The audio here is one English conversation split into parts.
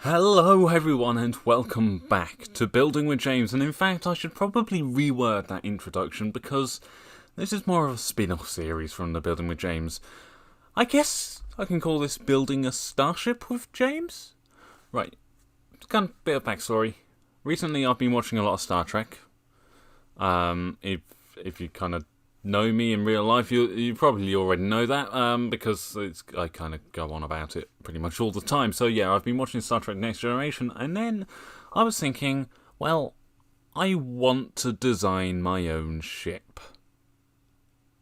Hello everyone and welcome back to Building with James, and in fact I should probably reword that introduction because this is more of a spin-off series from the Building with James. I guess I can call this Building a Starship with James? Right, kind of a bit of backstory. Recently I've been watching a lot of Star Trek. If you kind of know me in real life, you probably already know that, because I kind of go on about it pretty much all the time. So yeah, I've been watching Star Trek Next Generation, and then I was thinking, well, I want to design my own ship.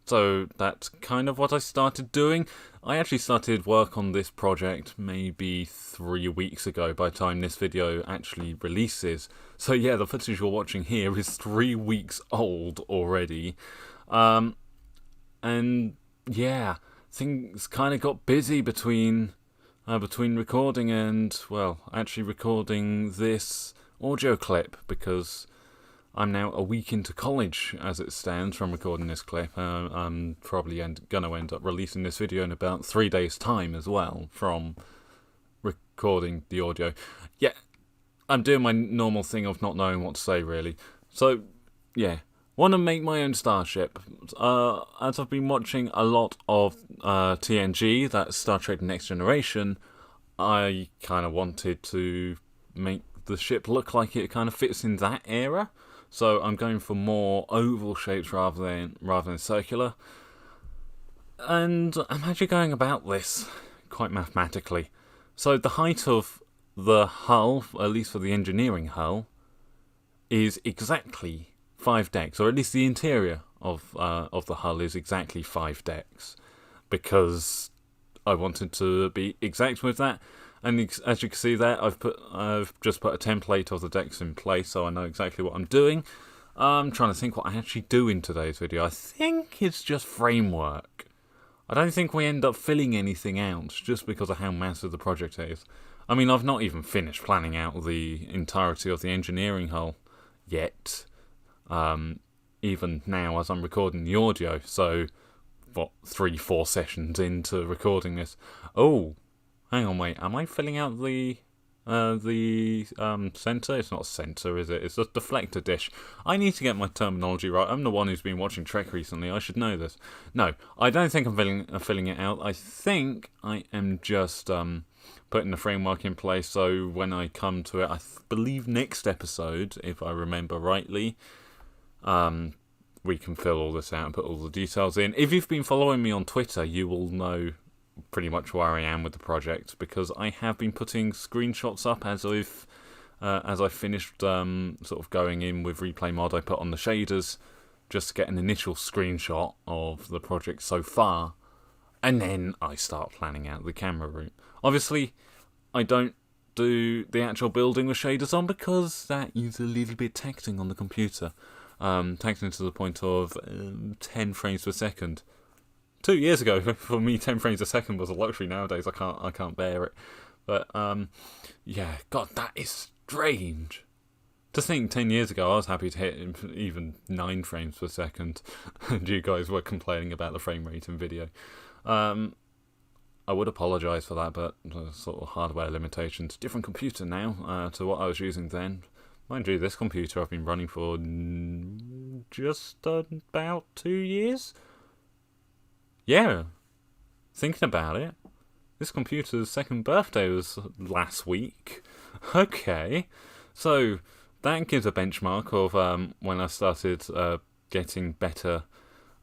So that's kind of what I started doing. I actually started work on this project maybe 3 weeks ago by the time this video actually releases. So yeah, the footage you're watching here is 3 weeks old already. And yeah, things kind of got busy between recording and, well, actually recording this audio clip, because I'm now a week into college as it stands from recording this clip. I'm probably gonna end up releasing this video in about 3 days' time as well from recording the audio. Yeah, I'm doing my normal thing of not knowing what to say really. So yeah. Want to make my own starship. As I've been watching a lot of TNG, that's Star Trek Next Generation, I kind of wanted to make the ship look like it kind of fits in that era. So I'm going for more oval shapes rather than circular. And I'm actually going about this quite mathematically. So the height of the hull, at least for the engineering hull, is exactly 5 decks, or at least the interior of the hull is exactly 5 decks, because I wanted to be exact with that. And as you can see there, I've just put a template of the decks in place, so I know exactly what I'm doing. I'm trying to think what I actually do in today's video. I think it's just framework. I don't think we end up filling anything out, just because of how massive the project is. I mean, I've not even finished planning out the entirety of the engineering hull yet. Even now as I'm recording the audio, so what, 3-4 sessions into recording this. Oh, hang on, wait, am I filling out the center? It's not a center, is it? It's a deflector dish. I need to get my terminology right. I'm the one who's been watching Trek recently. I should know this. No, I don't think I'm filling it out. I think I am just putting the framework in place, so when I come to it, I believe next episode, if I remember rightly, we can fill all this out and put all the details in. If you've been following me on Twitter, you will know pretty much where I am with the project, because I have been putting screenshots up as I finished sort of going in with replay mod. I put on the shaders just to get an initial screenshot of the project so far, and then I start planning out the camera route. Obviously, I don't do the actual building with shaders on because that is a little bit taxing on the computer. Taxing to the point of 10 frames per second. 2 years ago, for me, 10 frames a second was a luxury. Nowadays, I can't bear it. But yeah, God, that is strange. To think 10 years ago, I was happy to hit even 9 frames per second, and you guys were complaining about the frame rate in video. I would apologise for that, but sort of hardware limitations. Different computer now to what I was using then. Mind you, this computer I've been running for just about 2 years. Yeah, thinking about it, this computer's second birthday was last week. Okay, so that gives a benchmark of when I started getting better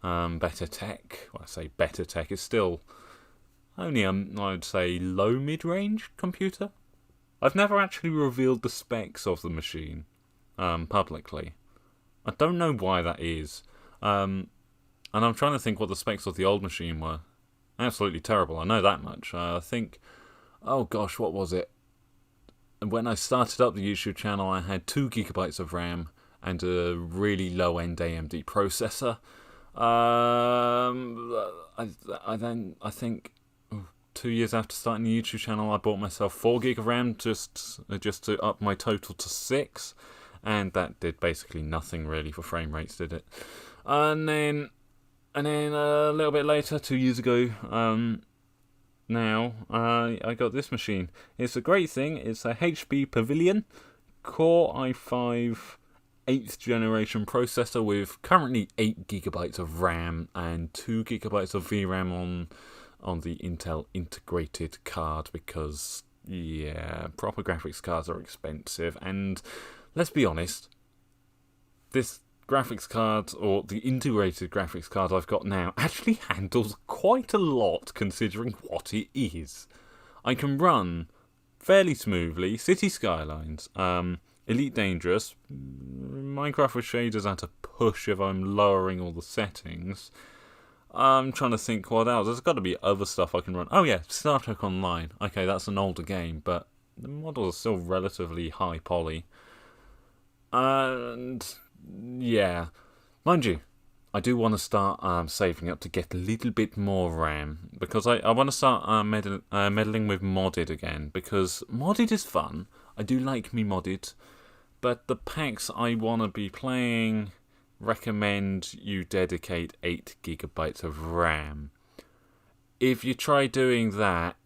tech. Well, I say better tech, it's still only I'd say low mid-range computer. I've never actually revealed the specs of the machine publicly. I don't know why that is. And I'm trying to think what the specs of the old machine were. Absolutely terrible, I know that much. I think, oh gosh, what was it? When I started up the YouTube channel, I had 2 gigabytes of RAM and a really low-end AMD processor. I think 2 years after starting the YouTube channel, I bought myself 4 gig of RAM just to up my total to 6, and that did basically nothing really for frame rates, did it? And then a little bit later, 2 years ago, now I got this machine. It's a great thing. It's a HP Pavilion Core i5 8th generation processor with currently 8 GB of RAM and 2 GB of VRAM on the Intel integrated card, because yeah, proper graphics cards are expensive, and let's be honest, this graphics card, or the integrated graphics card I've got now, actually handles quite a lot considering what it is. I can run fairly smoothly City Skylines, Elite Dangerous, Minecraft with shaders at a push if I'm lowering all the settings. I'm trying to think what else. There's got to be other stuff I can run. Oh yeah, Star Trek Online. Okay, that's an older game, but the models are still relatively high poly. And yeah, mind you, I do want to start saving up to get a little bit more RAM, because I want to start meddling with modded again, because modded is fun. I do like me modded, but the packs I want to be playing recommend you dedicate 8 GB of RAM. If you try doing that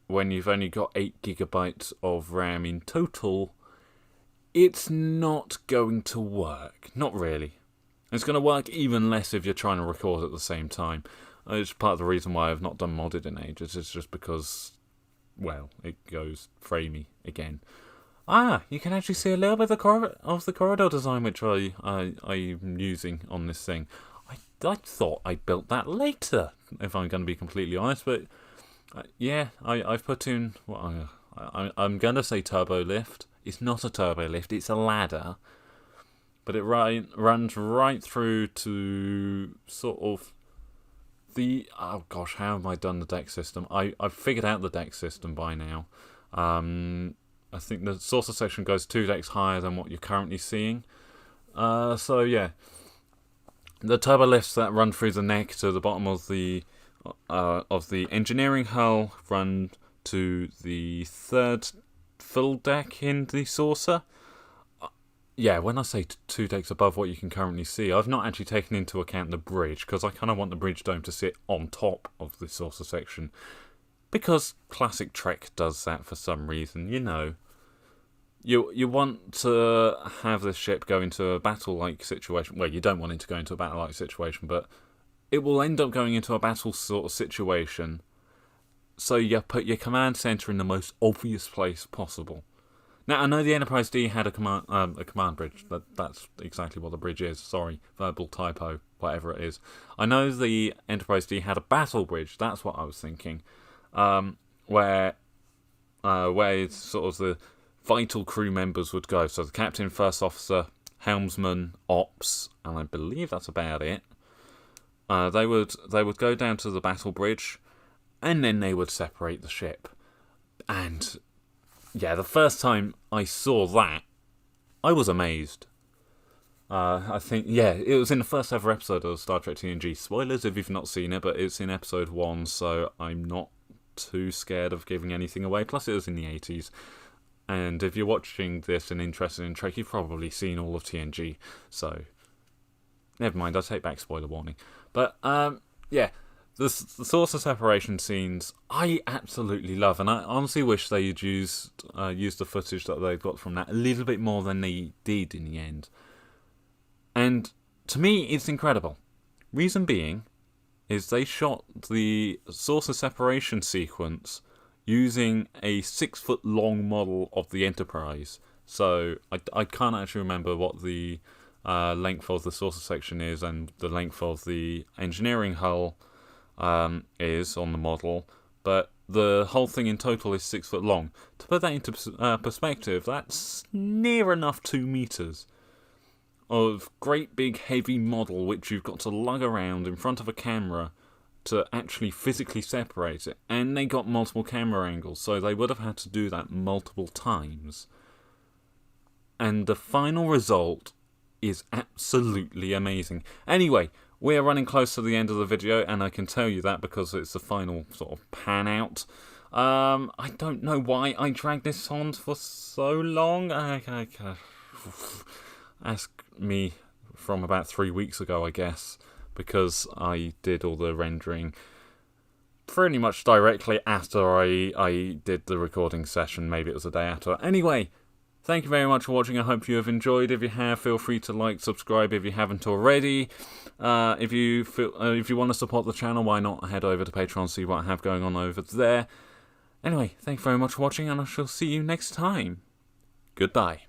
when you've only got 8 GB of RAM in total, it's not going to work. Not really. It's going to work even less if you're trying to record at the same time. It's part of the reason why I've not done modded in ages. It's just because, well, it goes framey again. You can actually see a little bit of the corridor design which I'm using on this thing. I thought I built that later, if I'm going to be completely honest. But yeah, I've put in what I'm going to say turbo lift. It's not a turbo lift. It's a ladder. But it runs right through to sort of the... Oh gosh, how have I done the deck system? I've figured out the deck system by now. I think the saucer section goes 2 decks higher than what you're currently seeing. So yeah, the turbo lifts that run through the neck to the bottom of the engineering hull run to the 3rd full deck in the saucer. Yeah, when I say 2 decks above what you can currently see, I've not actually taken into account the bridge, because I kind of want the bridge dome to sit on top of the saucer section. Because classic Trek does that for some reason, you know. You want to have this ship go into a battle-like situation. Well, you don't want it to go into a battle-like situation, but it will end up going into a battle sort of situation. So you put your command center in the most obvious place possible. Now, I know the Enterprise D had a command bridge. That's exactly what the bridge is. Sorry, verbal typo, whatever it is. I know the Enterprise D had a battle bridge. That's what I was thinking. Where it's sort of the vital crew members would go. So the captain, first officer, helmsman, ops, and I believe that's about it. They would go down to the battle bridge, and then they would separate the ship. And yeah, the first time I saw that, I was amazed. I think, yeah, it was in the first ever episode of Star Trek TNG. Spoilers if you've not seen it, but it's in episode 1, so I'm not too scared of giving anything away. Plus, it was in the 80s. And if you're watching this and interested in Trek, you've probably seen all of TNG. So, never mind, I take back spoiler warning. But, yeah, the saucer separation scenes, I absolutely love. And I honestly wish they'd used the footage that they got from that a little bit more than they did in the end. And to me, it's incredible. Reason being is they shot the saucer separation sequence using a 6-foot long model of the Enterprise. So I can't actually remember what the length of the saucer section is and the length of the engineering hull is on the model, but the whole thing in total is 6 foot long. To put that into perspective, that's near enough 2 meters of great big heavy model which you've got to lug around in front of a camera to actually physically separate it. And they got multiple camera angles, so they would have had to do that multiple times. And the final result is absolutely amazing. Anyway, we are running close to the end of the video, and I can tell you that because it's the final sort of pan out. I don't know why I dragged this on for so long. Ask me from about 3 weeks ago, I guess, because I did all the rendering. pretty much directly after I did the recording session. Maybe it was a day after. Anyway, thank you very much for watching. I hope you have enjoyed. If you have, feel free to like, subscribe if you haven't already. If you want to support the channel, why not head over to Patreon, see what I have going on over there. Anyway, thank you very much for watching, and I shall see you next time. Goodbye.